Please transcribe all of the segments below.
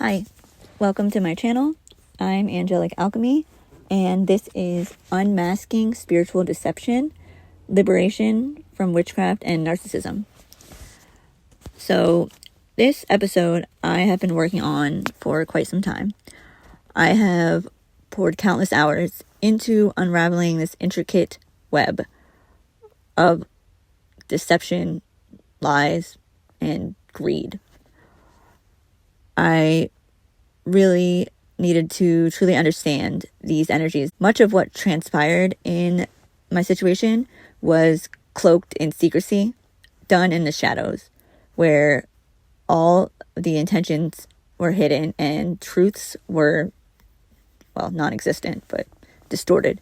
Hi, welcome to my channel. I'm Angelic Alchemy, and this is Unmasking Spiritual Deception, Liberation from Witchcraft and Narcissism. So, this episode I have been working on for quite some time. I have poured countless hours into unraveling this intricate web of deception, lies, and greed. I really needed to truly understand these energies. Much of what transpired in my situation was cloaked in secrecy, done in the shadows, where all the intentions were hidden and truths were, well, non-existent, but distorted.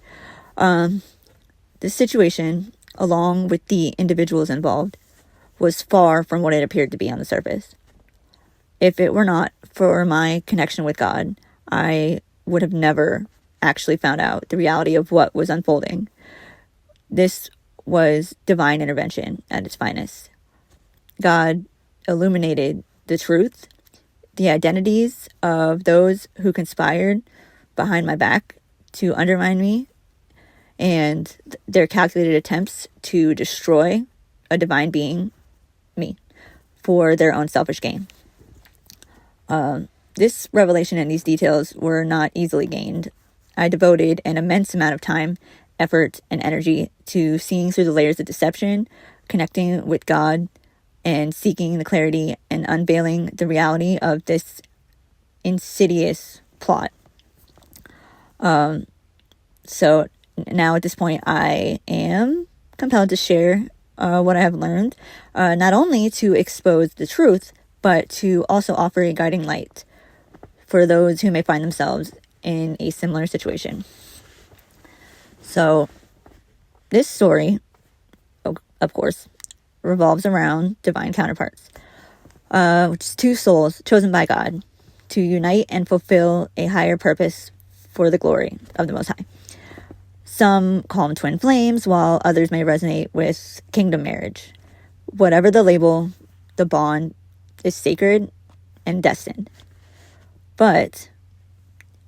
This situation, along with the individuals involved, was far from what it appeared to be on the surface. If it were not for my connection with God, I would have never actually found out the reality of what was unfolding. This was divine intervention at its finest. God illuminated the truth, the identities of those who conspired behind my back to undermine me, and their calculated attempts to destroy a divine being, me, for their own selfish gain. This revelation and these details were not easily gained. I devoted an immense amount of time, effort, and energy to seeing through the layers of deception, connecting with God, and seeking the clarity and unveiling the reality of this insidious plot. So now at this point, I am compelled to share what I have learned, not only to expose the truth, but to also offer a guiding light for those who may find themselves in a similar situation. So, this story, of course, revolves around divine counterparts, which is two souls chosen by God to unite and fulfill a higher purpose for the glory of the Most High. Some call them twin flames, while others may resonate with kingdom marriage. Whatever the label, the bond is sacred and destined. But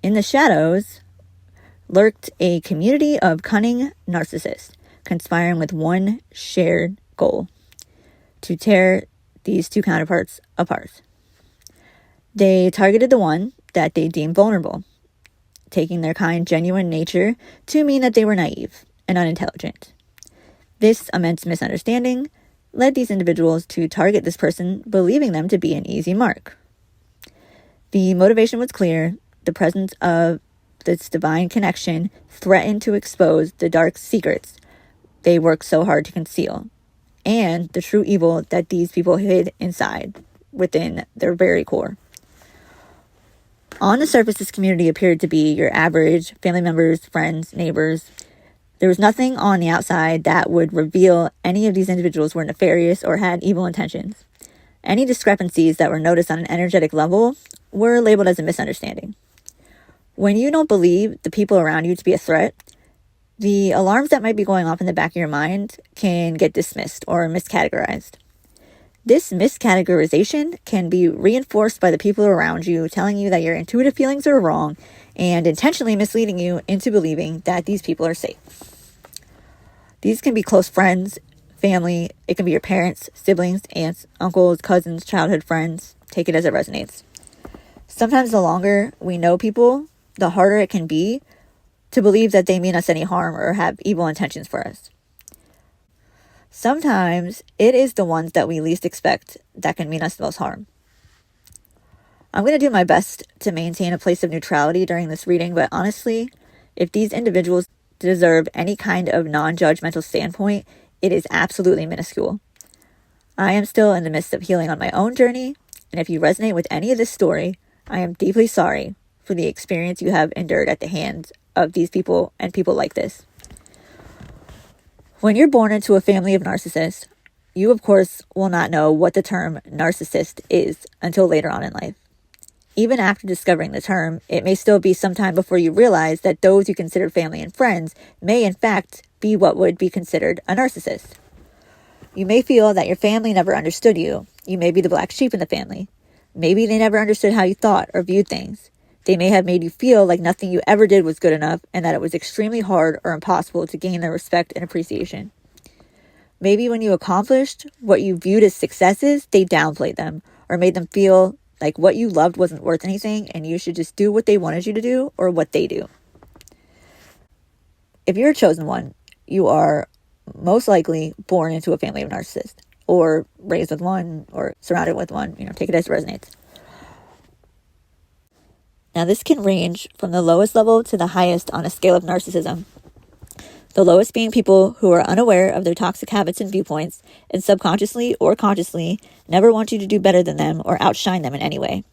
in the shadows lurked a community of cunning narcissists conspiring with one shared goal: to tear these two counterparts apart. They targeted the one that they deemed vulnerable, taking their kind, genuine nature to mean that they were naive and unintelligent. This immense misunderstanding led these individuals to target this person, believing them to be an easy mark. The motivation was clear. The presence of this divine connection threatened to expose the dark secrets they worked so hard to conceal, and the true evil that these people hid inside, within their very core. On the surface, this community appeared to be your average family members, friends, neighbors. There was nothing on the outside that would reveal any of these individuals were nefarious or had evil intentions. Any discrepancies that were noticed on an energetic level were labeled as a misunderstanding. When you don't believe the people around you to be a threat, the alarms that might be going off in the back of your mind can get dismissed or miscategorized. This miscategorization can be reinforced by the people around you telling you that your intuitive feelings are wrong and intentionally misleading you into believing that these people are safe. These can be close friends, family. It can be your parents, siblings, aunts, uncles, cousins, childhood friends. Take it as it resonates. Sometimes the longer we know people, the harder it can be to believe that they mean us any harm or have evil intentions for us. Sometimes it is the ones that we least expect that can mean us the most harm. I'm going to do my best to maintain a place of neutrality during this reading, but honestly, if these individuals deserve any kind of non-judgmental standpoint, it is absolutely minuscule. I am still in the midst of healing on my own journey, and if you resonate with any of this story, I am deeply sorry for the experience you have endured at the hands of these people and people like this. When you're born into a family of narcissists, you of course will not know what the term narcissist is until later on in life. Even after discovering the term, it may still be some time before you realize that those you consider family and friends may in fact be what would be considered a narcissist. You may feel that your family never understood you. You may be the black sheep in the family. Maybe they never understood how you thought or viewed things. They may have made you feel like nothing you ever did was good enough and that it was extremely hard or impossible to gain their respect and appreciation. Maybe when you accomplished what you viewed as successes, they downplayed them or made them feel like what you loved wasn't worth anything and you should just do what they wanted you to do or what they do. If you're a chosen one, you are most likely born into a family of narcissists or raised with one or surrounded with one. Take it as it resonates. Now, this can range from the lowest level to the highest on a scale of narcissism. The lowest being people who are unaware of their toxic habits and viewpoints and subconsciously or consciously never want you to do better than them or outshine them in any way.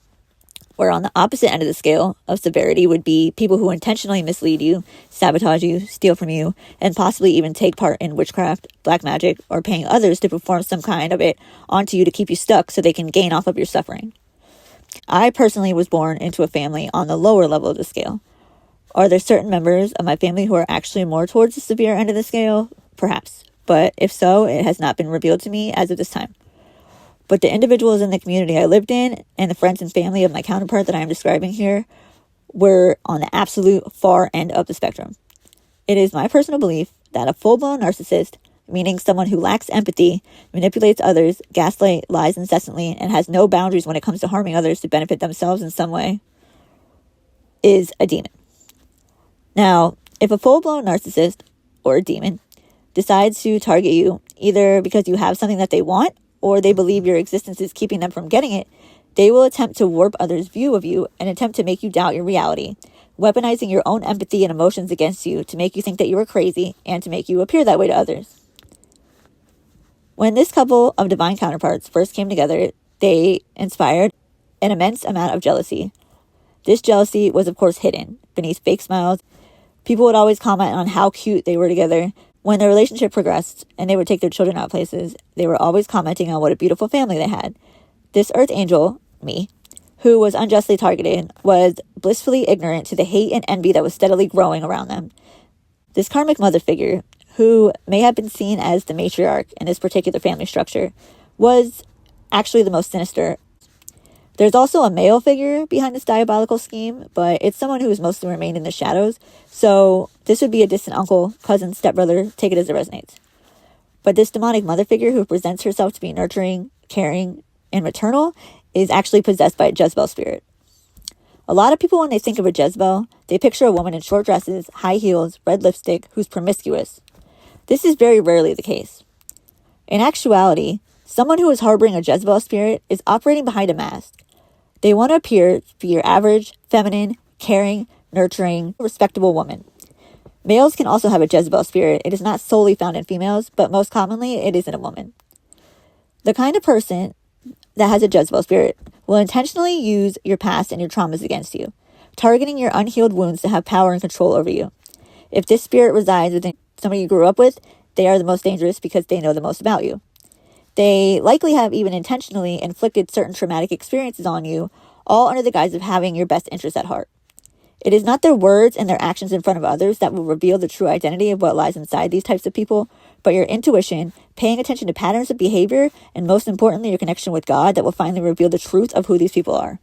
Where on the opposite end of the scale of severity would be people who intentionally mislead you, sabotage you, steal from you, and possibly even take part in witchcraft, black magic, or paying others to perform some kind of it onto you to keep you stuck so they can gain off of your suffering. I personally was born into a family on the lower level of the scale. Are there certain members of my family who are actually more towards the severe end of the scale? Perhaps. But if so, it has not been revealed to me as of this time. But the individuals in the community I lived in and the friends and family of my counterpart that I am describing here were on the absolute far end of the spectrum. It is my personal belief that a full-blown narcissist, meaning someone who lacks empathy, manipulates others, gaslights, lies incessantly, and has no boundaries when it comes to harming others to benefit themselves in some way, is a demon. Now, if a full-blown narcissist or a demon decides to target you, either because you have something that they want or they believe your existence is keeping them from getting it, they will attempt to warp others' view of you and attempt to make you doubt your reality, weaponizing your own empathy and emotions against you to make you think that you are crazy and to make you appear that way to others. When this couple of divine counterparts first came together, they inspired an immense amount of jealousy. This jealousy was, of course, hidden beneath fake smiles. People would always comment on how cute they were together. When their relationship progressed and they would take their children out places, they were always commenting on what a beautiful family they had. This earth angel, me, who was unjustly targeted, was blissfully ignorant to the hate and envy that was steadily growing around them. This karmic mother figure, who may have been seen as the matriarch in this particular family structure, was actually the most sinister. There's also a male figure behind this diabolical scheme, but it's someone who has mostly remained in the shadows, so this would be a distant uncle, cousin, stepbrother, take it as it resonates. But this demonic mother figure who presents herself to be nurturing, caring, and maternal is actually possessed by a Jezebel spirit. A lot of people, when they think of a Jezebel, they picture a woman in short dresses, high heels, red lipstick, who's promiscuous. This is very rarely the case. In actuality, someone who is harboring a Jezebel spirit is operating behind a mask. They want to appear to be your average, feminine, caring, nurturing, respectable woman. Males can also have a Jezebel spirit. It is not solely found in females, but most commonly it is in a woman. The kind of person that has a Jezebel spirit will intentionally use your past and your traumas against you, targeting your unhealed wounds to have power and control over you. If this spirit resides within somebody you grew up with, they are the most dangerous because they know the most about you. They likely have even intentionally inflicted certain traumatic experiences on you, all under the guise of having your best interests at heart. It is not their words and their actions in front of others that will reveal the true identity of what lies inside these types of people, but your intuition, paying attention to patterns of behavior, and most importantly, your connection with God that will finally reveal the truth of who these people are.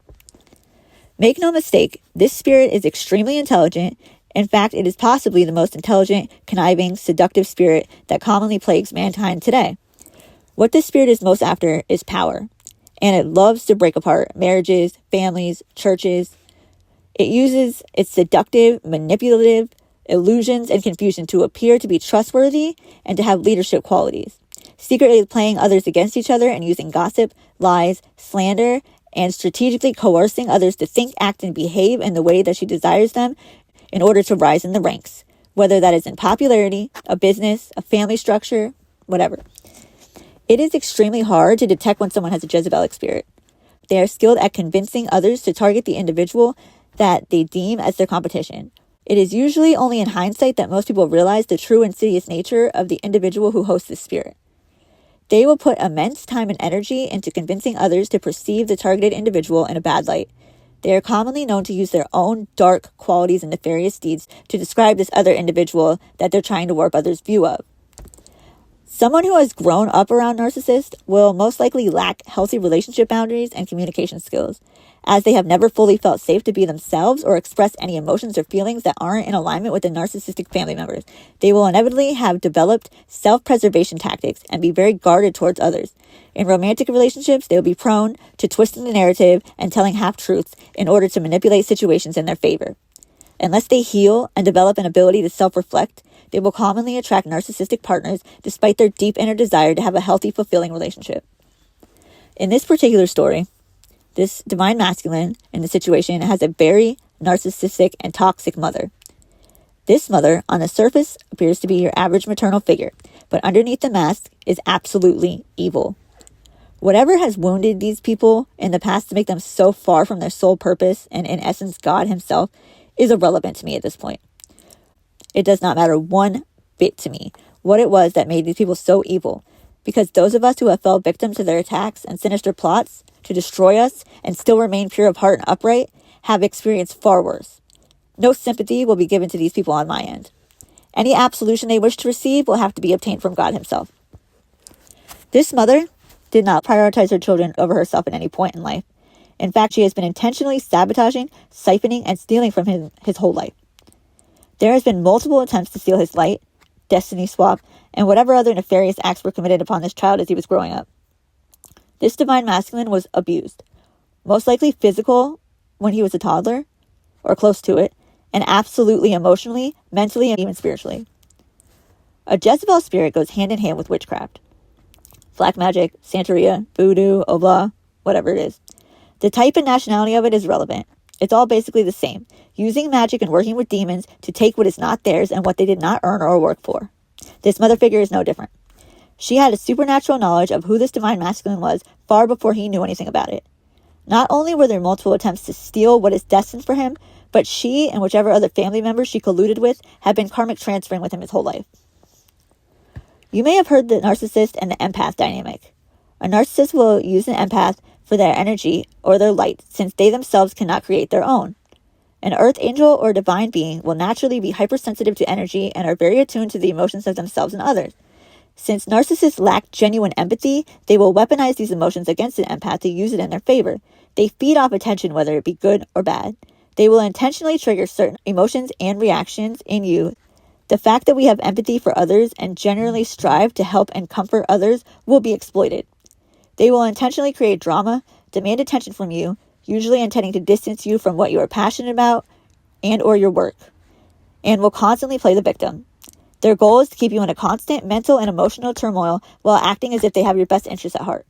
Make no mistake, this spirit is extremely intelligent. In fact, it is possibly the most intelligent, conniving, seductive spirit that commonly plagues mankind today. What this spirit is most after is power, and it loves to break apart marriages, families, churches. It uses its seductive, manipulative illusions and confusion to appear to be trustworthy and to have leadership qualities, secretly playing others against each other and using gossip, lies, slander, and strategically coercing others to think, act, and behave in the way that she desires them in order to rise in the ranks, whether that is in popularity, a business, a family structure, whatever. It is extremely hard to detect when someone has a Jezebelic spirit. They are skilled at convincing others to target the individual that they deem as their competition. It is usually only in hindsight that most people realize the true insidious nature of the individual who hosts this spirit. They will put immense time and energy into convincing others to perceive the targeted individual in a bad light. They are commonly known to use their own dark qualities and nefarious deeds to describe this other individual that they're trying to warp others' view of. Someone who has grown up around narcissists will most likely lack healthy relationship boundaries and communication skills, as they have never fully felt safe to be themselves or express any emotions or feelings that aren't in alignment with the narcissistic family members. They will inevitably have developed self-preservation tactics and be very guarded towards others. In romantic relationships, they will be prone to twisting the narrative and telling half-truths in order to manipulate situations in their favor. Unless they heal and develop an ability to self-reflect, they will commonly attract narcissistic partners despite their deep inner desire to have a healthy, fulfilling relationship. In this particular story, this divine masculine in the situation has a very narcissistic and toxic mother. This mother, on the surface, appears to be your average maternal figure, but underneath the mask is absolutely evil. Whatever has wounded these people in the past to make them so far from their sole purpose, and in essence God himself, is irrelevant to me at this point. It does not matter one bit to me what it was that made these people so evil, because those of us who have fell victim to their attacks and sinister plots to destroy us and still remain pure of heart and upright have experienced far worse. No sympathy will be given to these people on my end. Any absolution they wish to receive will have to be obtained from God himself. This mother did not prioritize her children over herself at any point in life. In fact, she has been intentionally sabotaging, siphoning, and stealing from him his whole life. There has been multiple attempts to steal his light, destiny swap, and whatever other nefarious acts were committed upon this child as he was growing up. This divine masculine was abused, most likely physical when he was a toddler, or close to it, and absolutely emotionally, mentally, and even spiritually. A Jezebel spirit goes hand in hand with witchcraft. Black magic, Santeria, voodoo, obla, whatever it is. The type and nationality of it is relevant. It's all basically the same, using magic and working with demons to take what is not theirs and what they did not earn or work for. This mother figure is no different. She had a supernatural knowledge of who this divine masculine was far before he knew anything about it. Not only were there multiple attempts to steal what is destined for him, but she and whichever other family members she colluded with have been karmic transferring with him his whole life. You may have heard the narcissist and the empath dynamic. A narcissist will use an empath for their energy or their light, since they themselves cannot create their own. An earth angel or divine being will naturally be hypersensitive to energy and are very attuned to the emotions of themselves and others. Since narcissists lack genuine empathy, they will weaponize these emotions against an empath to use it in their favor. They feed off attention, whether it be good or bad. They will intentionally trigger certain emotions and reactions in you. The fact that we have empathy for others and generally strive to help and comfort others will be exploited. They will intentionally create drama, demand attention from you, usually intending to distance you from what you are passionate about and or your work, and will constantly play the victim. Their goal is to keep you in a constant mental and emotional turmoil while acting as if they have your best interests at heart.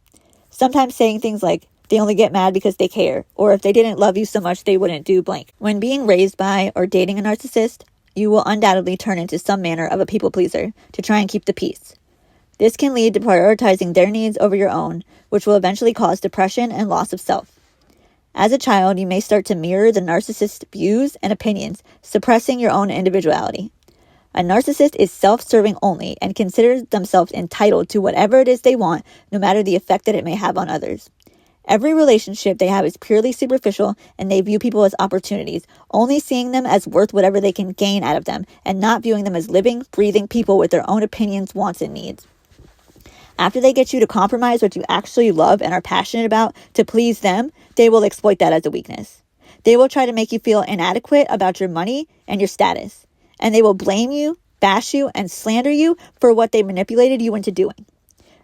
Sometimes saying things like, they only get mad because they care, or if they didn't love you so much, they wouldn't do blank. When being raised by or dating a narcissist, you will undoubtedly turn into some manner of a people pleaser to try and keep the peace. This can lead to prioritizing their needs over your own, which will eventually cause depression and loss of self. As a child, you may start to mirror the narcissist's views and opinions, suppressing your own individuality. A narcissist is self-serving only and considers themselves entitled to whatever it is they want, no matter the effect that it may have on others. Every relationship they have is purely superficial, and they view people as opportunities, only seeing them as worth whatever they can gain out of them, and not viewing them as living, breathing people with their own opinions, wants, and needs. After they get you to compromise what you actually love and are passionate about to please them, they will exploit that as a weakness. They will try to make you feel inadequate about your money and your status, and they will blame you, bash you, and slander you for what they manipulated you into doing.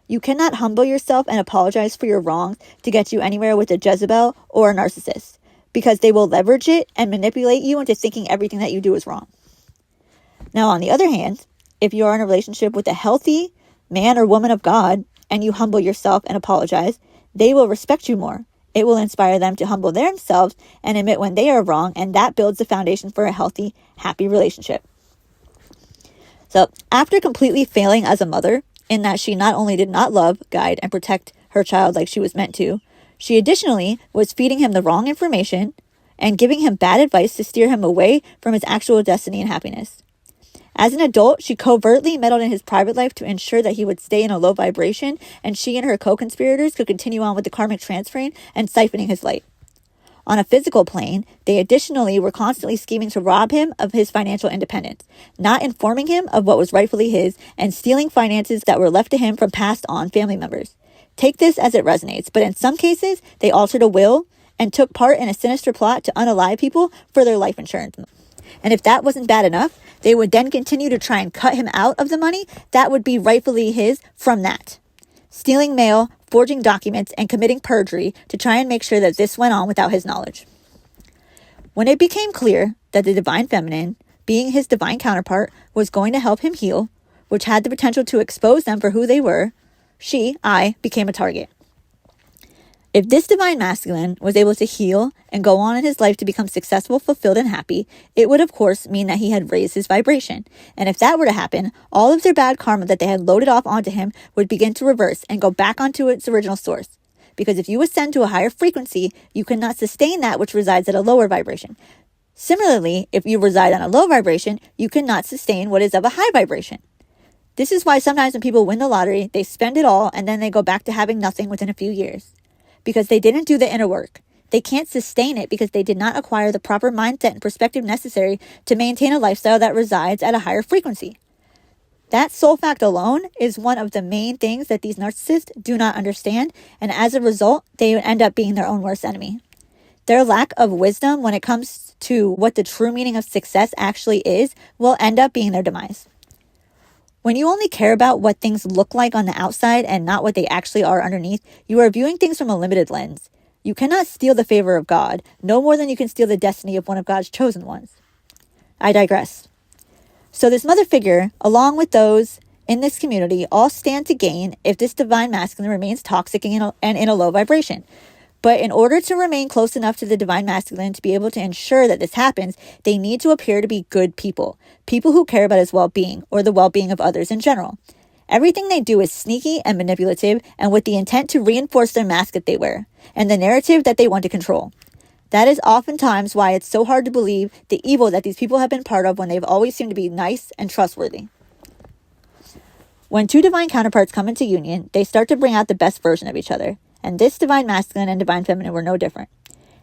You cannot humble yourself and apologize for your wrongs to get you anywhere with a Jezebel or a narcissist, because they will leverage it and manipulate you into thinking everything that you do is wrong. Now, on the other hand, if you are in a relationship with a healthy man or woman of God and you humble yourself and apologize, they will respect you more. It will inspire them to humble themselves and admit when they are wrong, and that builds the foundation for a healthy, happy relationship. So, after completely failing as a mother, in that she not only did not love, guide, and protect her child like she was meant to, she additionally was feeding him the wrong information and giving him bad advice to steer him away from his actual destiny and happiness. As an adult, she covertly meddled in his private life to ensure that he would stay in a low vibration, and she and her co-conspirators could continue on with the karmic transferring and siphoning his light. On a physical plane, they additionally were constantly scheming to rob him of his financial independence, not informing him of what was rightfully his, and stealing finances that were left to him from passed on family members. Take this as it resonates, but in some cases, they altered a will and took part in a sinister plot to unalive people for their life insurance. And if that wasn't bad enough, they would then continue to try and cut him out of the money that would be rightfully his from that. Stealing mail, forging documents, and committing perjury to try and make sure that this went on without his knowledge. When it became clear that the divine feminine, being his divine counterpart, was going to help him heal, which had the potential to expose them for who they were, I, became a target. If this divine masculine was able to heal and go on in his life to become successful, fulfilled, and happy, it would of course mean that he had raised his vibration. And if that were to happen, all of their bad karma that they had loaded off onto him would begin to reverse and go back onto its original source. Because if you ascend to a higher frequency, you cannot sustain that which resides at a lower vibration. Similarly, if you reside on a low vibration, you cannot sustain what is of a high vibration. This is why sometimes when people win the lottery, they spend it all and then they go back to having nothing within a few years. Because they didn't do the inner work. They can't sustain it because they did not acquire the proper mindset and perspective necessary to maintain a lifestyle that resides at a higher frequency. That sole fact alone is one of the main things that these narcissists do not understand, and as a result, they end up being their own worst enemy. Their lack of wisdom when it comes to what the true meaning of success actually is will end up being their demise. When you only care about what things look like on the outside and not what they actually are underneath, you are viewing things from a limited lens. You cannot steal the favor of God, no more than you can steal the destiny of one of God's chosen ones. I digress. So this mother figure, along with those in this community, all stand to gain if this divine masculine remains toxic and in a low vibration. But in order to remain close enough to the divine masculine to be able to ensure that this happens, they need to appear to be good people who care about his well-being or the well-being of others in general. Everything they do is sneaky and manipulative and with the intent to reinforce their mask that they wear and the narrative that they want to control. That is oftentimes why it's so hard to believe the evil that these people have been part of when they've always seemed to be nice and trustworthy. When two divine counterparts come into union, they start to bring out the best version of each other. And this divine masculine and divine feminine were no different.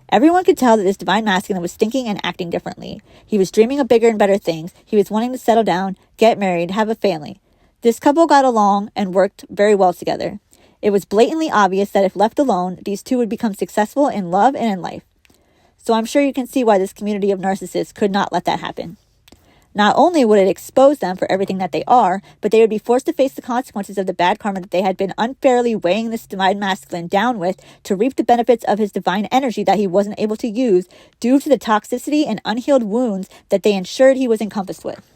Everyone could tell that this divine masculine was thinking and acting differently. He was dreaming of bigger and better things. He was wanting to settle down, get married, have a family. This couple got along and worked very well together. It was blatantly obvious that if left alone, these two would become successful in love and in life. So I'm sure you can see why this community of narcissists could not let that happen. Not only would it expose them for everything that they are, but they would be forced to face the consequences of the bad karma that they had been unfairly weighing this divine masculine down with to reap the benefits of his divine energy that he wasn't able to use due to the toxicity and unhealed wounds that they ensured he was encompassed with.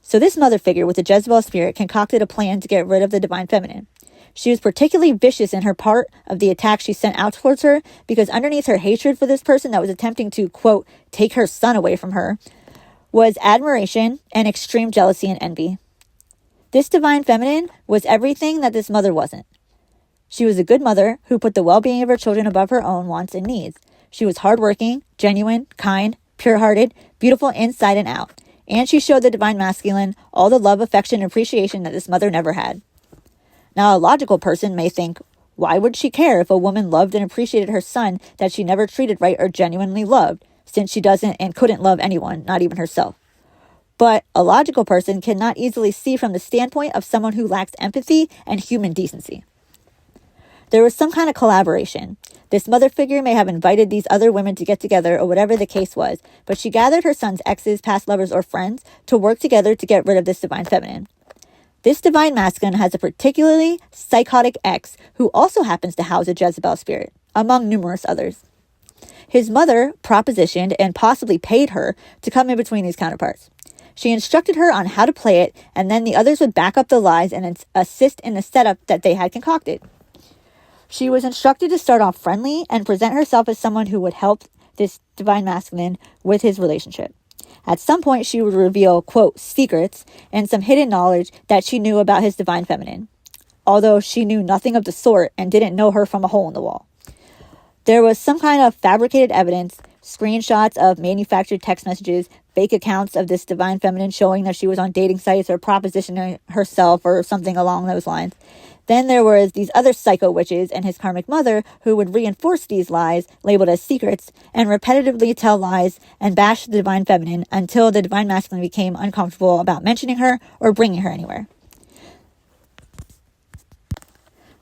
So this mother figure with the Jezebel spirit concocted a plan to get rid of the divine feminine. She was particularly vicious in her part of the attack she sent out towards her because underneath her hatred for this person that was attempting to, quote, take her son away from her, was admiration and extreme jealousy and envy. This divine feminine was everything that this mother wasn't. She was a good mother who put the well-being of her children above her own wants and needs. She was hardworking, genuine, kind, pure-hearted, beautiful inside and out. And she showed the divine masculine all the love, affection, and appreciation that this mother never had. Now, a logical person may think, why would she care if a woman loved and appreciated her son that she never treated right or genuinely loved? Since she doesn't and couldn't love anyone, not even herself. But a logical person cannot easily see from the standpoint of someone who lacks empathy and human decency. There was some kind of collaboration. This mother figure may have invited these other women to get together or whatever the case was, but she gathered her son's exes, past lovers, or friends to work together to get rid of this divine feminine. This divine masculine has a particularly psychotic ex who also happens to house a Jezebel spirit, among numerous others. His mother propositioned and possibly paid her to come in between these counterparts. She instructed her on how to play it, and then the others would back up the lies and assist in the setup that they had concocted. She was instructed to start off friendly and present herself as someone who would help this divine masculine with his relationship. At some point, she would reveal, quote, secrets and some hidden knowledge that she knew about his divine feminine, although she knew nothing of the sort and didn't know her from a hole in the wall. There was some kind of fabricated evidence, screenshots of manufactured text messages, fake accounts of this divine feminine showing that she was on dating sites or propositioning herself or something along those lines. Then there was these other psycho witches and his karmic mother who would reinforce these lies labeled as secrets and repetitively tell lies and bash the divine feminine until the divine masculine became uncomfortable about mentioning her or bringing her anywhere.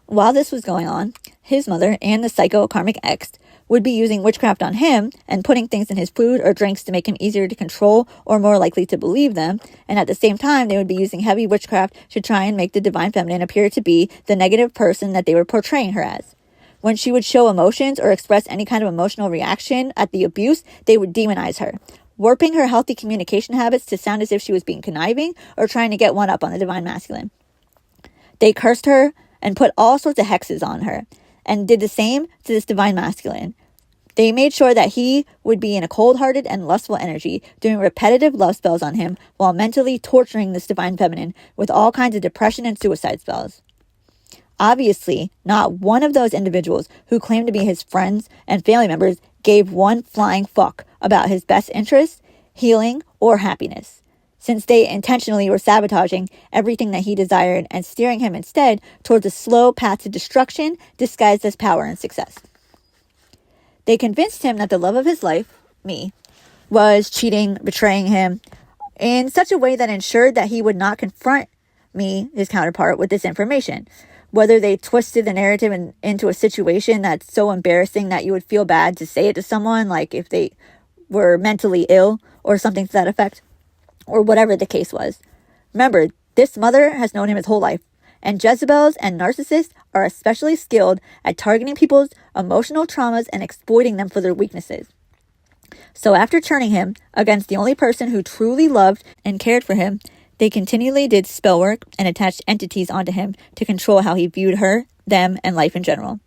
While this was going on, his mother and the psycho karmic ex would be using witchcraft on him and putting things in his food or drinks to make him easier to control or more likely to believe them. And at the same time, they would be using heavy witchcraft to try and make the divine feminine appear to be the negative person that they were portraying her as. When she would show emotions or express any kind of emotional reaction at the abuse, they would demonize her, warping her healthy communication habits to sound as if she was being conniving or trying to get one up on the divine masculine. They cursed her and put all sorts of hexes on her, and did the same to this divine masculine. They made sure that he would be in a cold-hearted and lustful energy, doing repetitive love spells on him while mentally torturing this divine feminine with all kinds of depression and suicide spells. Obviously, not one of those individuals who claimed to be his friends and family members gave one flying fuck about his best interests, healing, or happiness, since they intentionally were sabotaging everything that he desired and steering him instead towards a slow path to destruction disguised as power and success. They convinced him that the love of his life, me, was cheating, betraying him, in such a way that ensured that he would not confront me, his counterpart, with this information. Whether they twisted the narrative into a situation that's so embarrassing that you would feel bad to say it to someone, like if they were mentally ill or something to that effect, or whatever the case was. Remember, this mother has known him his whole life, and Jezebels and narcissists are especially skilled at targeting people's emotional traumas and exploiting them for their weaknesses. So after turning him against the only person who truly loved and cared for him, they continually did spell work and attached entities onto him to control how he viewed her, them, and life in general.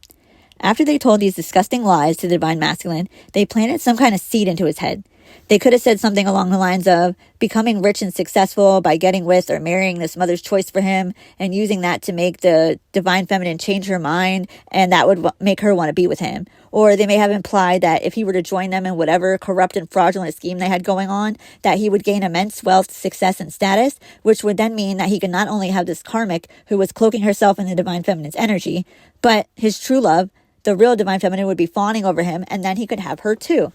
After they told these disgusting lies to the divine masculine, they planted some kind of seed into his head. They could have said something along the lines of becoming rich and successful by getting with or marrying this mother's choice for him and using that to make the divine feminine change her mind, and that would make her want to be with him. Or they may have implied that if he were to join them in whatever corrupt and fraudulent scheme they had going on, that he would gain immense wealth, success, and status, which would then mean that he could not only have this karmic who was cloaking herself in the divine feminine's energy, but his true love, the real divine feminine, would be fawning over him, and then he could have her too.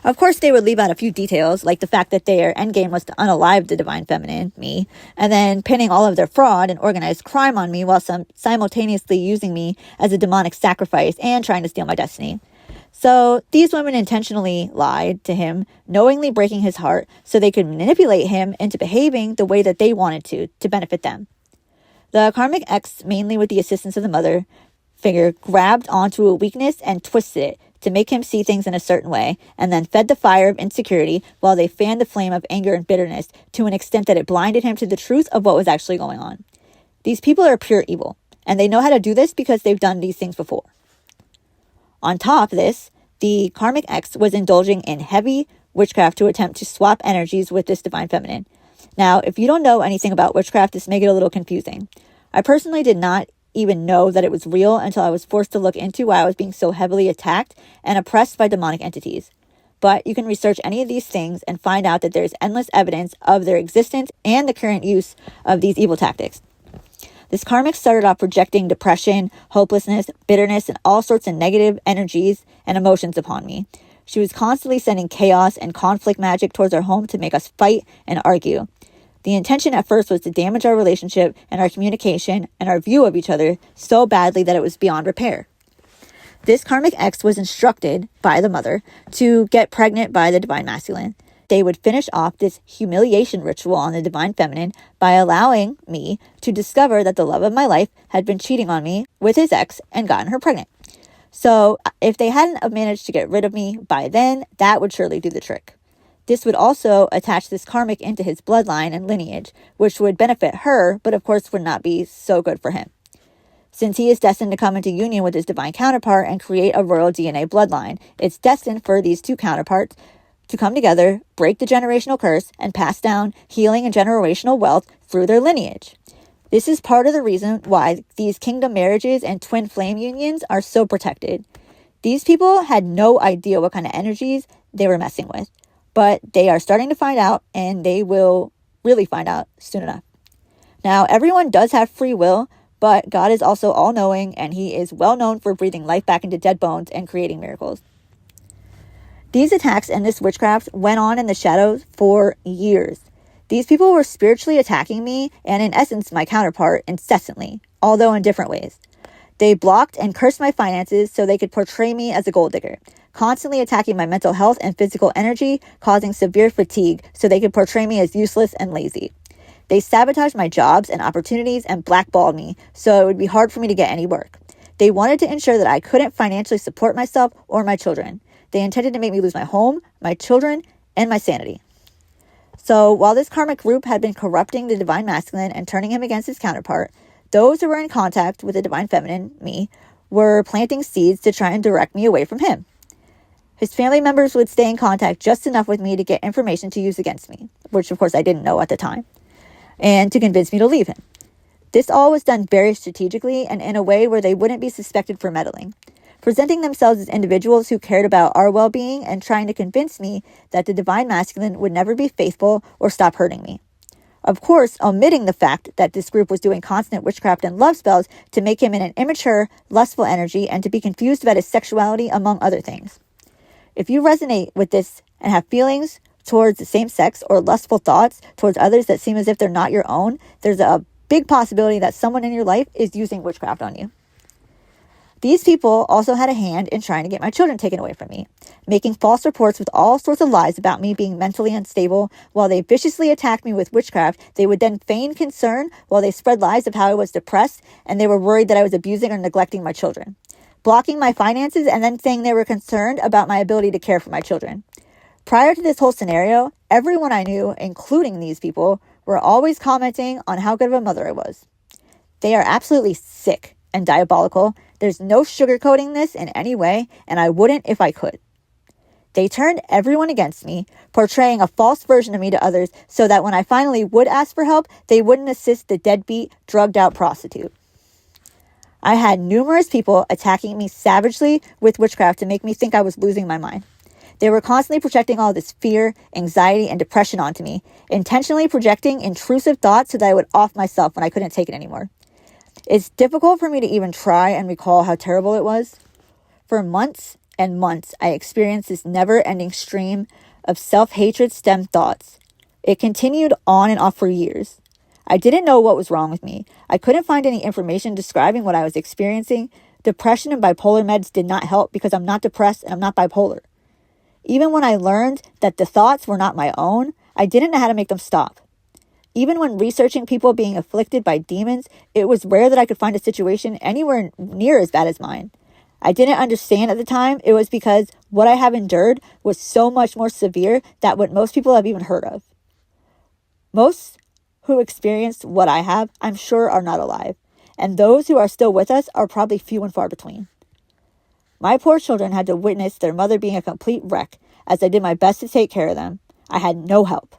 Of course, they would leave out a few details, like the fact that their endgame was to unalive the divine feminine, me, and then pinning all of their fraud and organized crime on me while simultaneously using me as a demonic sacrifice and trying to steal my destiny. So these women intentionally lied to him, knowingly breaking his heart so they could manipulate him into behaving the way that they wanted to benefit them. The karmic ex, mainly with the assistance of the mother figure, grabbed onto a weakness and twisted it to make him see things in a certain way, and then fed the fire of insecurity while they fanned the flame of anger and bitterness to an extent that it blinded him to the truth of what was actually going on. These people are pure evil, and they know how to do this because they've done these things before. On top of this, the karmic ex was indulging in heavy witchcraft to attempt to swap energies with this divine feminine. Now, if you don't know anything about witchcraft, this may get a little confusing. I personally did not even know that it was real until I was forced to look into why I was being so heavily attacked and oppressed by demonic entities. But you can research any of these things and find out that there's endless evidence of their existence and the current use of these evil tactics. This karmic started off projecting depression, hopelessness, bitterness, and all sorts of negative energies and emotions upon me. She was constantly sending chaos and conflict magic towards our home to make us fight and argue. The intention at first was to damage our relationship and our communication and our view of each other so badly that it was beyond repair. This karmic ex was instructed by the mother to get pregnant by the divine masculine. They would finish off this humiliation ritual on the divine feminine by allowing me to discover that the love of my life had been cheating on me with his ex and gotten her pregnant. So if they hadn't managed to get rid of me by then, that would surely do the trick. This would also attach this karmic into his bloodline and lineage, which would benefit her, but of course would not be so good for him. Since he is destined to come into union with his divine counterpart and create a royal DNA bloodline, it's destined for these two counterparts to come together, break the generational curse, and pass down healing and generational wealth through their lineage. This is part of the reason why these kingdom marriages and twin flame unions are so protected. These people had no idea what kind of energies they were messing with. But they are starting to find out, and they will really find out soon enough. Now, everyone does have free will, But God is also all-knowing, and he is well known for breathing life back into dead bones and creating miracles. These attacks and this witchcraft went on in the shadows for years. These people were spiritually attacking me and, in essence, my counterpart incessantly, although in different ways. They blocked and cursed my finances so they could portray me as a gold digger, constantly attacking my mental health and physical energy, causing severe fatigue so they could portray me as useless and lazy. They sabotaged my jobs and opportunities and blackballed me so it would be hard for me to get any work. They wanted to ensure that I couldn't financially support myself or my children. They intended to make me lose my home, my children, and my sanity. So while this karmic group had been corrupting the divine masculine and turning him against his counterpart, those who were in contact with the divine feminine, me, were planting seeds to try and direct me away from him. His family members would stay in contact just enough with me to get information to use against me, which of course I didn't know at the time, and to convince me to leave him. This all was done very strategically and in a way where they wouldn't be suspected for meddling, presenting themselves as individuals who cared about our well-being and trying to convince me that the divine masculine would never be faithful or stop hurting me. Of course, omitting the fact that this group was doing constant witchcraft and love spells to make him in an immature, lustful energy and to be confused about his sexuality, among other things. If you resonate with this and have feelings towards the same sex or lustful thoughts towards others that seem as if they're not your own, there's a big possibility that someone in your life is using witchcraft on you. These people also had a hand in trying to get my children taken away from me, making false reports with all sorts of lies about me being mentally unstable. While they viciously attacked me with witchcraft, they would then feign concern while they spread lies of how I was depressed and they were worried that I was abusing or neglecting my children, blocking my finances and then saying they were concerned about my ability to care for my children. Prior to this whole scenario, everyone I knew, including these people, were always commenting on how good of a mother I was. They are absolutely sick and diabolical. There's no sugarcoating this in any way, and I wouldn't if I could. They turned everyone against me, portraying a false version of me to others so that when I finally would ask for help, they wouldn't assist the deadbeat, drugged-out prostitute. I had numerous people attacking me savagely with witchcraft to make me think I was losing my mind. They were constantly projecting all this fear, anxiety, and depression onto me, intentionally projecting intrusive thoughts so that I would off myself when I couldn't take it anymore. It's difficult for me to even try and recall how terrible it was. For months and months, I experienced this never-ending stream of self-hatred stemmed thoughts. It continued on and off for years. I didn't know what was wrong with me. I couldn't find any information describing what I was experiencing. Depression and bipolar meds did not help because I'm not depressed and I'm not bipolar. Even when I learned that the thoughts were not my own, I didn't know how to make them stop. Even when researching people being afflicted by demons, it was rare that I could find a situation anywhere near as bad as mine. I didn't understand at the time it was because what I have endured was so much more severe than what most people have even heard of. Most who experienced what I have, I'm sure, are not alive. And those who are still with us are probably few and far between. My poor children had to witness their mother being a complete wreck as I did my best to take care of them. I had no help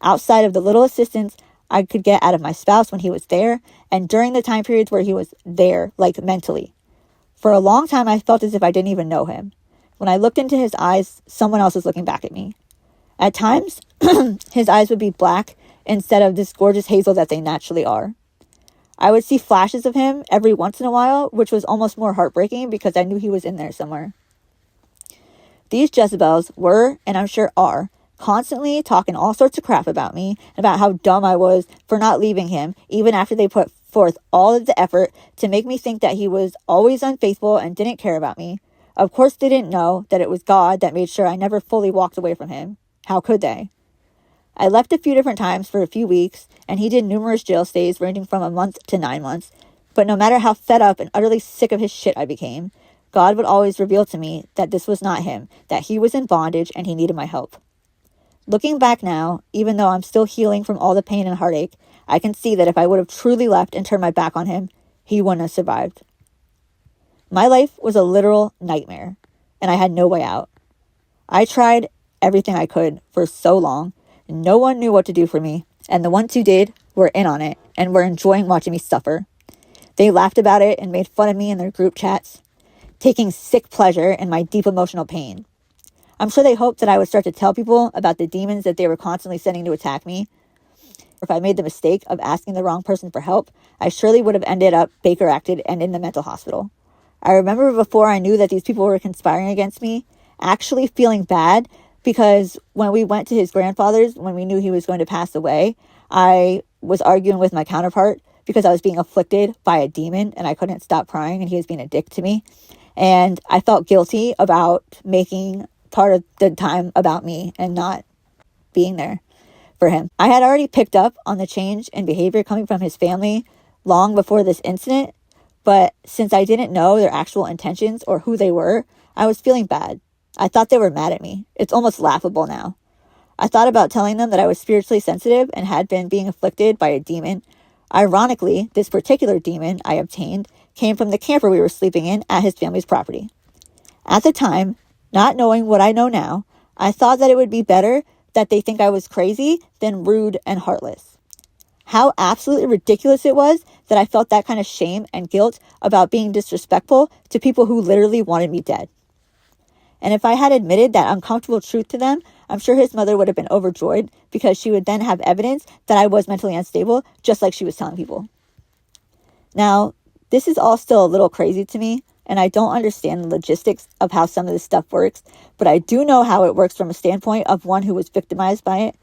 outside of the little assistance I could get out of my spouse when he was there and during the time periods where he was there, like mentally. For a long time, I felt as if I didn't even know him. When I looked into his eyes, someone else was looking back at me. At times, his eyes would be black instead of this gorgeous hazel that they naturally are. I would see flashes of him every once in a while, which was almost more heartbreaking because I knew he was in there somewhere. These Jezebels were, and I'm sure are, constantly talking all sorts of crap about me, about how dumb I was for not leaving him, even after they put forth all of the effort to make me think that he was always unfaithful and didn't care about me. Of course, they didn't know that it was God that made sure I never fully walked away from him. How could they? I left a few different times for a few weeks, and he did numerous jail stays ranging from a month to 9 months. But no matter how fed up and utterly sick of his shit I became, God would always reveal to me that this was not him, that he was in bondage and he needed my help. Looking back now, even though I'm still healing from all the pain and heartache, I can see that if I would have truly left and turned my back on him, he wouldn't have survived. My life was a literal nightmare, and I had no way out. I tried everything I could for so long. No one knew what to do for me, and the ones who did were in on it and were enjoying watching me suffer. They laughed about it and made fun of me in their group chats, taking sick pleasure in my deep emotional pain. I'm sure they hoped that I would start to tell people about the demons that they were constantly sending to attack me. if I made the mistake of asking the wrong person for help, I surely would have ended up Baker acted and in the mental hospital. I remember before I knew that these people were conspiring against me, actually feeling bad because when we went to his grandfather's, when we knew he was going to pass away, I was arguing with my counterpart because I was being afflicted by a demon and I couldn't stop crying and he was being a dick to me. And I felt guilty about making part of the time about me and not being there for him. I had already picked up on the change in behavior coming from his family long before this incident, but since I didn't know their actual intentions or who they were, I was feeling bad. I thought they were mad at me. It's almost laughable now. I thought about telling them that I was spiritually sensitive and had been being afflicted by a demon. Ironically, this particular demon I obtained came from the camper we were sleeping in at his family's property. At the time, not knowing what I know now, I thought that it would be better that they think I was crazy than rude and heartless. How absolutely ridiculous it was that I felt that kind of shame and guilt about being disrespectful to people who literally wanted me dead. And if I had admitted that uncomfortable truth to them, I'm sure his mother would have been overjoyed because she would then have evidence that I was mentally unstable, just like she was telling people. Now, this is all still a little crazy to me, and I don't understand the logistics of how some of this stuff works, but I do know how it works from a standpoint of one who was victimized by it.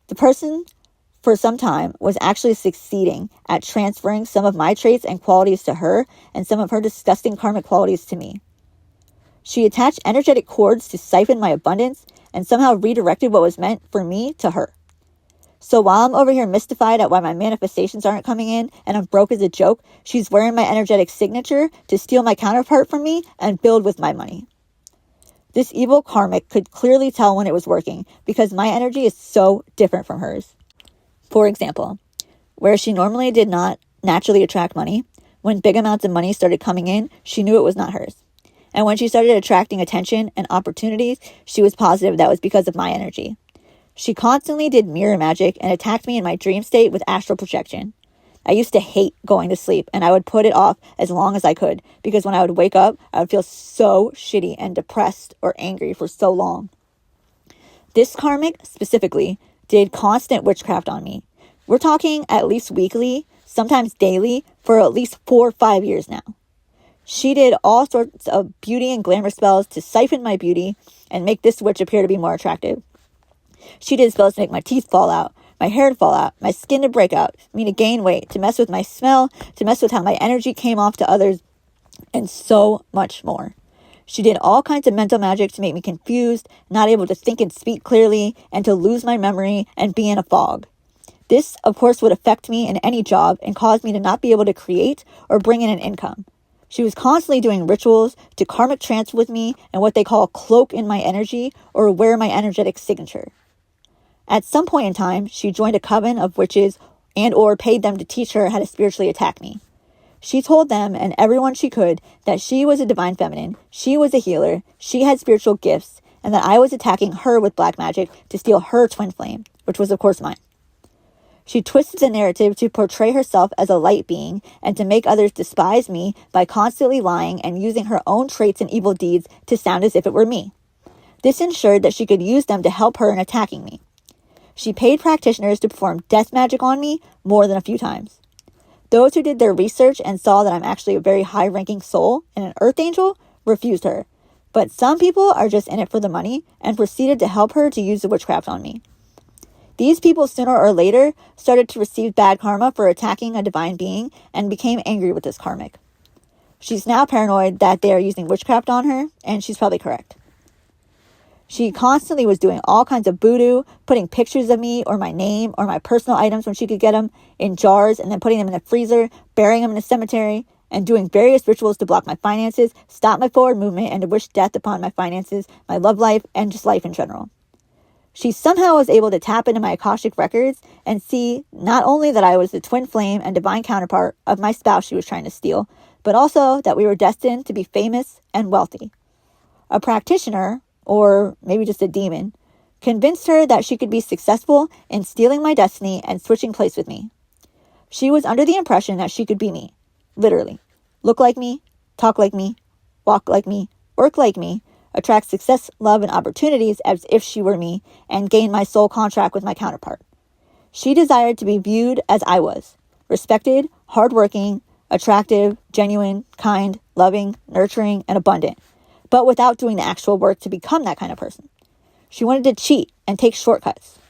The person, for some time, was actually succeeding at transferring some of my traits and qualities to her and some of her disgusting karmic qualities to me. She attached energetic cords to siphon my abundance and somehow redirected what was meant for me to her. So while I'm over here mystified at why my manifestations aren't coming in and I'm broke as a joke, she's wearing my energetic signature to steal my counterpart from me and build with my money. This evil karmic could clearly tell when it was working because my energy is so different from hers. For example, where she normally did not naturally attract money, when big amounts of money started coming in, she knew it was not hers. And when she started attracting attention and opportunities, she was positive that was because of my energy. She constantly did mirror magic and attacked me in my dream state with astral projection. I used to hate going to sleep, and I would put it off as long as I could, because when I would wake up, I would feel so shitty and depressed or angry for so long. This karmic, specifically, did constant witchcraft on me. We're talking at least weekly, sometimes daily, for at least 4 or 5 years now. She did all sorts of beauty and glamour spells to siphon my beauty and make this witch appear to be more attractive. She did spells to make my teeth fall out, my hair to fall out, my skin to break out, me to gain weight, to mess with my smell, to mess with how my energy came off to others, and so much more. She did all kinds of mental magic to make me confused, not able to think and speak clearly, and to lose my memory and be in a fog. This, of course, would affect me in any job and cause me to not be able to create or bring in an income. She was constantly doing rituals to karmic transfer with me and what they call cloak in my energy or wear my energetic signature. At some point in time, she joined a coven of witches and or paid them to teach her how to spiritually attack me. She told them and everyone she could that she was a divine feminine, she was a healer, she had spiritual gifts, and that I was attacking her with black magic to steal her twin flame, which was of course mine. She twisted the narrative to portray herself as a light being and to make others despise me by constantly lying and using her own traits and evil deeds to sound as if it were me. This ensured that she could use them to help her in attacking me. She paid practitioners to perform death magic on me more than a few times. Those who did their research and saw that I'm actually a very high-ranking soul and an earth angel refused her. But some people are just in it for the money and proceeded to help her to use the witchcraft on me. These people sooner or later started to receive bad karma for attacking a divine being and became angry with this karmic. She's now paranoid that they are using witchcraft on her, and she's probably correct. She constantly was doing all kinds of voodoo, putting pictures of me or my name or my personal items when she could get them in jars and then putting them in the freezer, burying them in a cemetery, and doing various rituals to block my finances, stop my forward movement, and to wish death upon my finances, my love life, and just life in general. She somehow was able to tap into my Akashic records and see not only that I was the twin flame and divine counterpart of my spouse she was trying to steal, but also that we were destined to be famous and wealthy. A practitioner, or maybe just a demon, convinced her that she could be successful in stealing my destiny and switching place with me. She was under the impression that she could be me, literally. Look like me, talk like me, walk like me, work like me, attract success, love, and opportunities as if she were me, and gain my soul contract with my counterpart. She desired to be viewed as I was, respected, hardworking, attractive, genuine, kind, loving, nurturing, and abundant, but without doing the actual work to become that kind of person. She wanted to cheat and take shortcuts.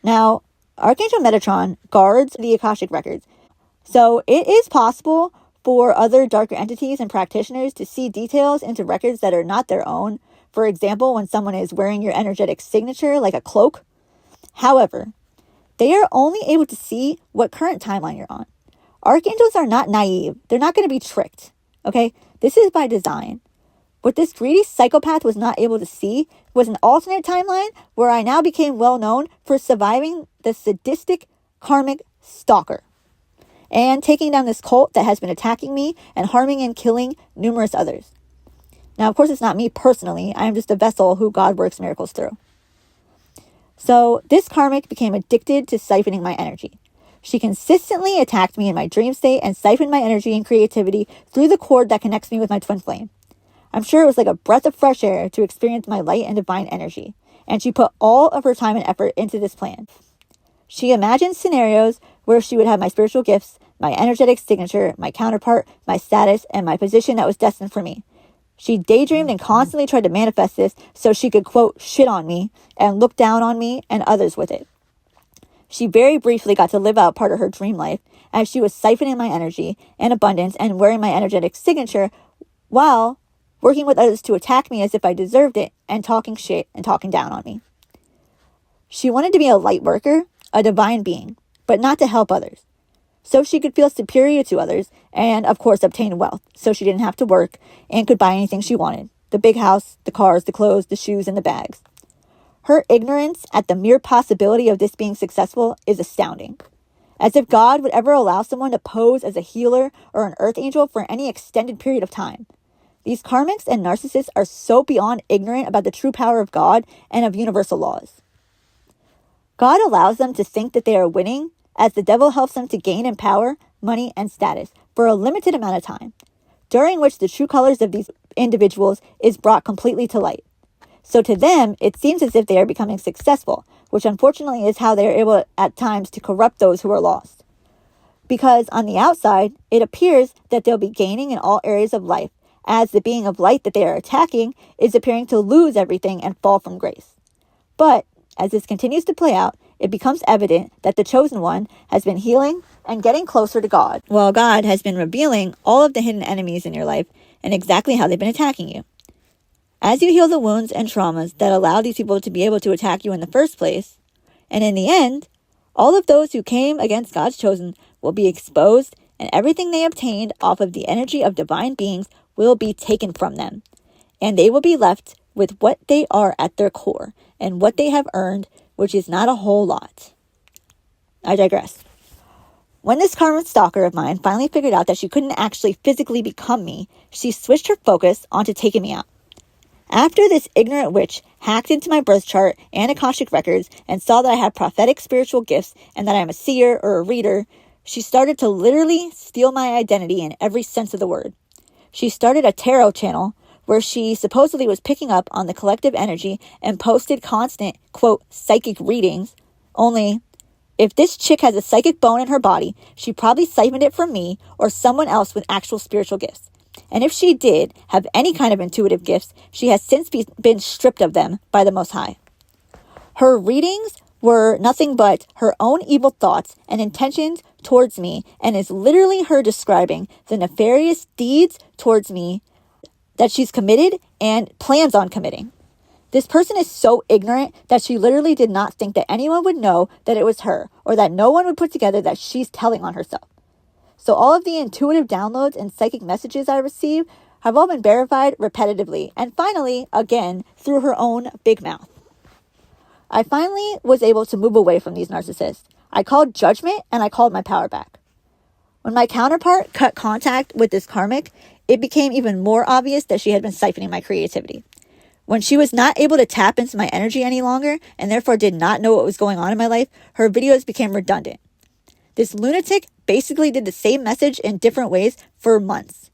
Now, Archangel Metatron guards the Akashic records, so it is possible for other darker entities and practitioners to see details into records that are not their own. For example, when someone is wearing your energetic signature like a cloak. However, they are only able to see what current timeline you're on. Archangels are not naive. They're not going to be tricked. Okay? This is by design. What this greedy psychopath was not able to see was an alternate timeline where I now became well known for surviving the sadistic karmic stalker and taking down this cult that has been attacking me and harming and killing numerous others. Now, of course, it's not me personally. I am just a vessel who God works miracles through. So this karmic became addicted to siphoning my energy. She consistently attacked me in my dream state and siphoned my energy and creativity through the cord that connects me with my twin flame. I'm sure it was like a breath of fresh air to experience my light and divine energy. And she put all of her time and effort into this plan. She imagined scenarios where she would have my spiritual gifts, my energetic signature, my counterpart, my status, and my position that was destined for me. She daydreamed and constantly tried to manifest this so she could, quote, shit on me and look down on me and others with it. She very briefly got to live out part of her dream life as she was siphoning my energy and abundance and wearing my energetic signature while working with others to attack me as if I deserved it and talking shit and talking down on me. She wanted to be a light worker, a divine being, but not to help others. So she could feel superior to others and, of course, obtain wealth so she didn't have to work and could buy anything she wanted. The big house, the cars, the clothes, the shoes, and the bags. Her ignorance at the mere possibility of this being successful is astounding. As if God would ever allow someone to pose as a healer or an earth angel for any extended period of time. These karmics and narcissists are so beyond ignorant about the true power of God and of universal laws. God allows them to think that they are winning as the devil helps them to gain in power, money, and status for a limited amount of time, during which the true colors of these individuals is brought completely to light. So to them, it seems as if they are becoming successful, which unfortunately is how they are able at times to corrupt those who are lost. Because on the outside, it appears that they'll be gaining in all areas of life, as the being of light that they are attacking is appearing to lose everything and fall from grace. But as this continues to play out, it becomes evident that the chosen one has been healing and getting closer to God, while God has been revealing all of the hidden enemies in your life and exactly how they've been attacking you. As you heal the wounds and traumas that allow these people to be able to attack you in the first place, and in the end, all of those who came against God's chosen will be exposed, and everything they obtained off of the energy of divine beings will be taken from them, and they will be left with what they are at their core and what they have earned, which is not a whole lot. I digress. When this karmic stalker of mine finally figured out that she couldn't actually physically become me, she switched her focus onto taking me out. After this ignorant witch hacked into my birth chart and Akashic records and saw that I had prophetic spiritual gifts and that I'm a seer or a reader, she started to literally steal my identity in every sense of the word. She started a tarot channel where she supposedly was picking up on the collective energy and posted constant, quote, psychic readings. Only, if this chick has a psychic bone in her body, she probably siphoned it from me or someone else with actual spiritual gifts. And if she did have any kind of intuitive gifts, she has since been stripped of them by the Most High. Her readings were nothing but her own evil thoughts and intentions towards me, and is literally her describing the nefarious deeds towards me that she's committed and plans on committing. This person is so ignorant that she literally did not think that anyone would know that it was her, or that no one would put together that she's telling on herself. So all of the intuitive downloads and psychic messages I receive have all been verified repetitively, and finally, again, through her own big mouth. I finally was able to move away from these narcissists. I called judgment and I called my power back. When my counterpart cut contact with this karmic, it became even more obvious that she had been siphoning my creativity. When she was not able to tap into my energy any longer and therefore did not know what was going on in my life, her videos became redundant. This lunatic basically did the same message in different ways for months.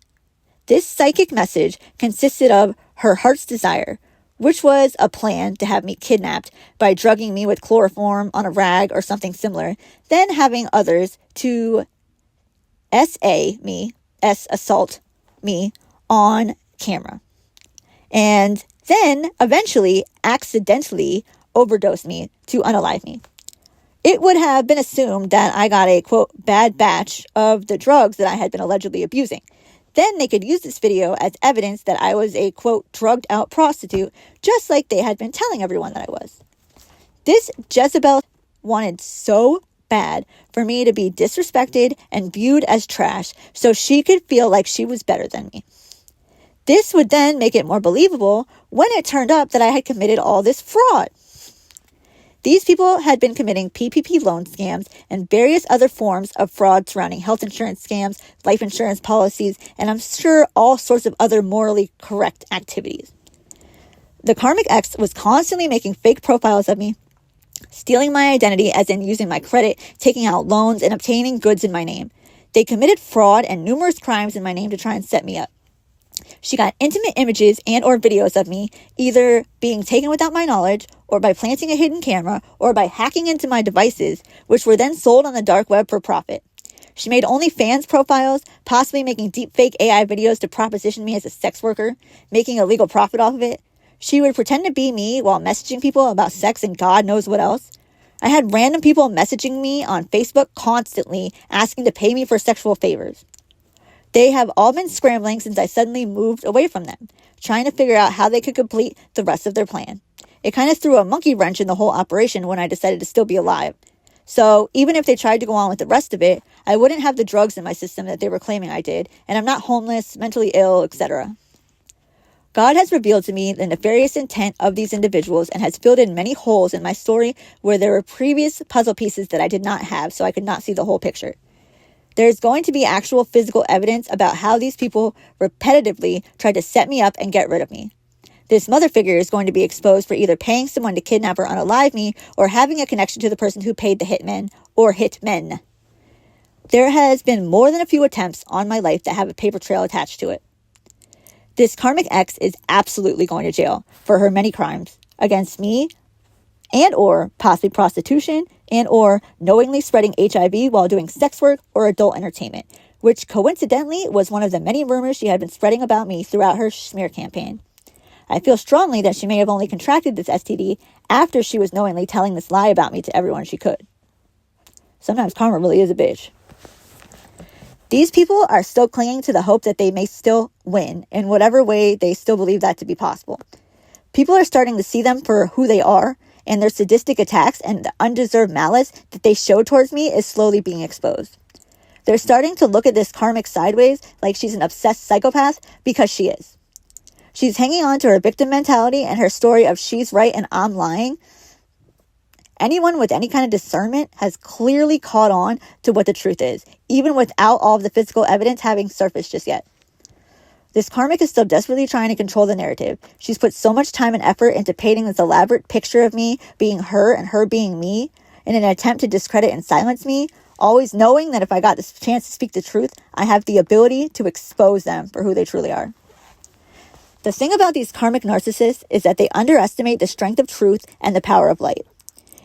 This psychic message consisted of her heart's desire, which was a plan to have me kidnapped by drugging me with chloroform on a rag or something similar, then having others to assault me on camera. And then eventually accidentally overdose me to unalive me. It would have been assumed that I got a, quote, bad batch of the drugs that I had been allegedly abusing. Then they could use this video as evidence that I was a, quote, drugged out prostitute, just like they had been telling everyone that I was. This Jezebel wanted so bad for me to be disrespected and viewed as trash so she could feel like she was better than me. This would then make it more believable when it turned up that I had committed all this fraud. These people had been committing PPP loan scams and various other forms of fraud surrounding health insurance scams, life insurance policies, and I'm sure all sorts of other morally correct activities. The Karmic X was constantly making fake profiles of me, stealing my identity as in using my credit, taking out loans, and obtaining goods in my name. They committed fraud and numerous crimes in my name to try and set me up. She got intimate images and or videos of me either being taken without my knowledge or by planting a hidden camera or by hacking into my devices, which were then sold on the dark web for profit. She made OnlyFans profiles, possibly making deepfake AI videos to proposition me as a sex worker, making a legal profit off of it. She would pretend to be me while messaging people about sex and God knows what else. I had random people messaging me on Facebook constantly asking to pay me for sexual favors. They have all been scrambling since I suddenly moved away from them, trying to figure out how they could complete the rest of their plan. It kind of threw a monkey wrench in the whole operation when I decided to still be alive. So even if they tried to go on with the rest of it, I wouldn't have the drugs in my system that they were claiming I did, and I'm not homeless, mentally ill, etc. God has revealed to me the nefarious intent of these individuals and has filled in many holes in my story where there were previous puzzle pieces that I did not have, so I could not see the whole picture. There's going to be actual physical evidence about how these people repetitively tried to set me up and get rid of me. This mother figure is going to be exposed for either paying someone to kidnap or unalive me or having a connection to the person who paid the hitmen or hitmen. There has been more than a few attempts on my life that have a paper trail attached to it. This Karmic X is absolutely going to jail for her many crimes against me and or possibly prostitution and or knowingly spreading HIV while doing sex work or adult entertainment, which coincidentally was one of the many rumors she had been spreading about me throughout her smear campaign. I feel strongly that she may have only contracted this STD after she was knowingly telling this lie about me to everyone she could. Sometimes karma really is a bitch. These people are still clinging to the hope that they may still win in whatever way they still believe that to be possible. People are starting to see them for who they are, and their sadistic attacks and the undeserved malice that they show towards me is slowly being exposed. They're starting to look at this karmic sideways like she's an obsessed psychopath because she is. She's hanging on to her victim mentality and her story of she's right and I'm lying. Anyone with any kind of discernment has clearly caught on to what the truth is, even without all of the physical evidence having surfaced just yet. This karmic is still desperately trying to control the narrative. She's put so much time and effort into painting this elaborate picture of me being her and her being me in an attempt to discredit and silence me, always knowing that if I got this chance to speak the truth, I have the ability to expose them for who they truly are. The thing about these karmic narcissists is that they underestimate the strength of truth and the power of light.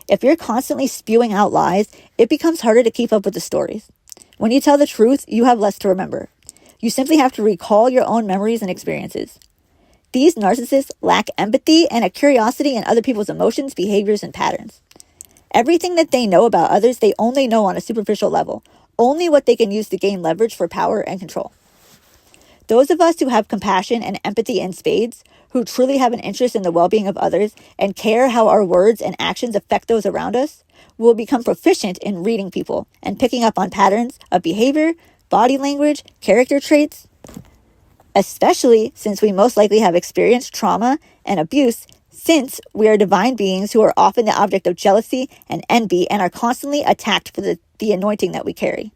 If you're constantly spewing out lies, it becomes harder to keep up with the stories. When you tell the truth, you have less to remember. You simply have to recall your own memories and experiences. These narcissists lack empathy and a curiosity in other people's emotions, behaviors, and patterns. Everything that they know about others, they only know on a superficial level, only what they can use to gain leverage for power and control. Those of us who have compassion and empathy in spades, who truly have an interest in the well-being of others and care how our words and actions affect those around us, will become proficient in reading people and picking up on patterns of behavior, body language, character traits, especially since we most likely have experienced trauma and abuse, since we are divine beings who are often the object of jealousy and envy and are constantly attacked for the anointing that we carry.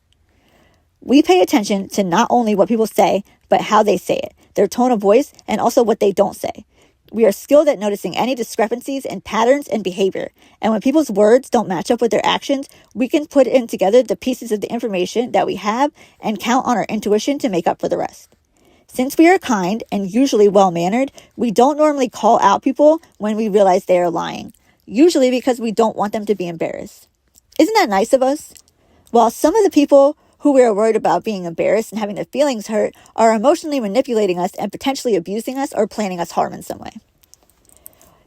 We pay attention to not only what people say, but how they say it, their tone of voice, and also what they don't say. We are skilled at noticing any discrepancies in patterns and behavior, and when people's words don't match up with their actions, we can put in together the pieces of the information that we have and count on our intuition to make up for the rest. Since we are kind and usually well-mannered, we don't normally call out people when we realize they are lying, usually because we don't want them to be embarrassed. Isn't that nice of us? While some of the people who we are worried about being embarrassed and having their feelings hurt are emotionally manipulating us and potentially abusing us or planning us harm in some way.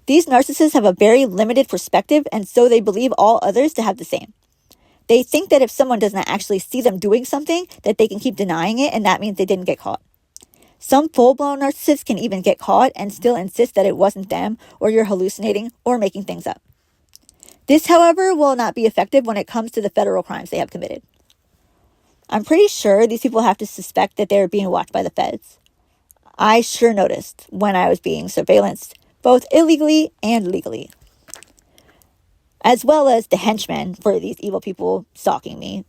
These narcissists have a very limited perspective, and so they believe all others to have the same. They think that if someone does not actually see them doing something, that they can keep denying it, and that means they didn't get caught. Some full-blown narcissists can even get caught and still insist that it wasn't them, or you're hallucinating or making things up. This, however, will not be effective when it comes to the federal crimes they have committed. I'm pretty sure these people have to suspect that they're being watched by the feds. I sure noticed when I was being surveillanced, both illegally and legally, as well as the henchmen for these evil people stalking me.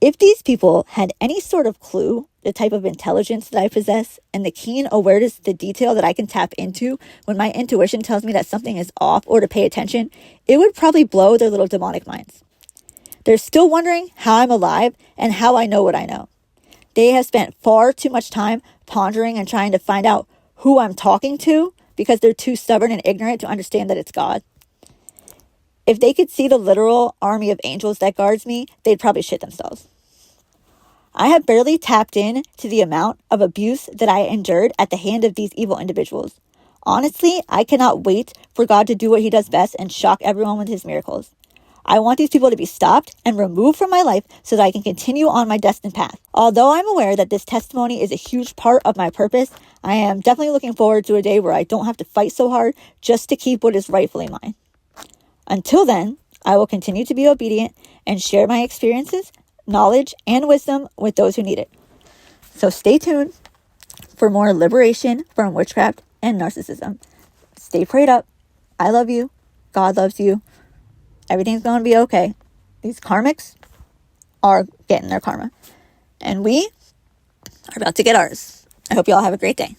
If these people had any sort of clue, the type of intelligence that I possess, and the keen awareness of the detail that I can tap into when my intuition tells me that something is off or to pay attention, it would probably blow their little demonic minds. They're still wondering how I'm alive and how I know what I know. They have spent far too much time pondering and trying to find out who I'm talking to because they're too stubborn and ignorant to understand that it's God. If they could see the literal army of angels that guards me, they'd probably shit themselves. I have barely tapped in to the amount of abuse that I endured at the hand of these evil individuals. Honestly, I cannot wait for God to do what he does best and shock everyone with his miracles. I want these people to be stopped and removed from my life so that I can continue on my destined path. Although I'm aware that this testimony is a huge part of my purpose, I am definitely looking forward to a day where I don't have to fight so hard just to keep what is rightfully mine. Until then, I will continue to be obedient and share my experiences, knowledge, and wisdom with those who need it. So stay tuned for more liberation from witchcraft and narcissism. Stay prayed up. I love you. God loves you. Everything's going to be okay. These karmics are getting their karma. And we are about to get ours. I hope you all have a great day.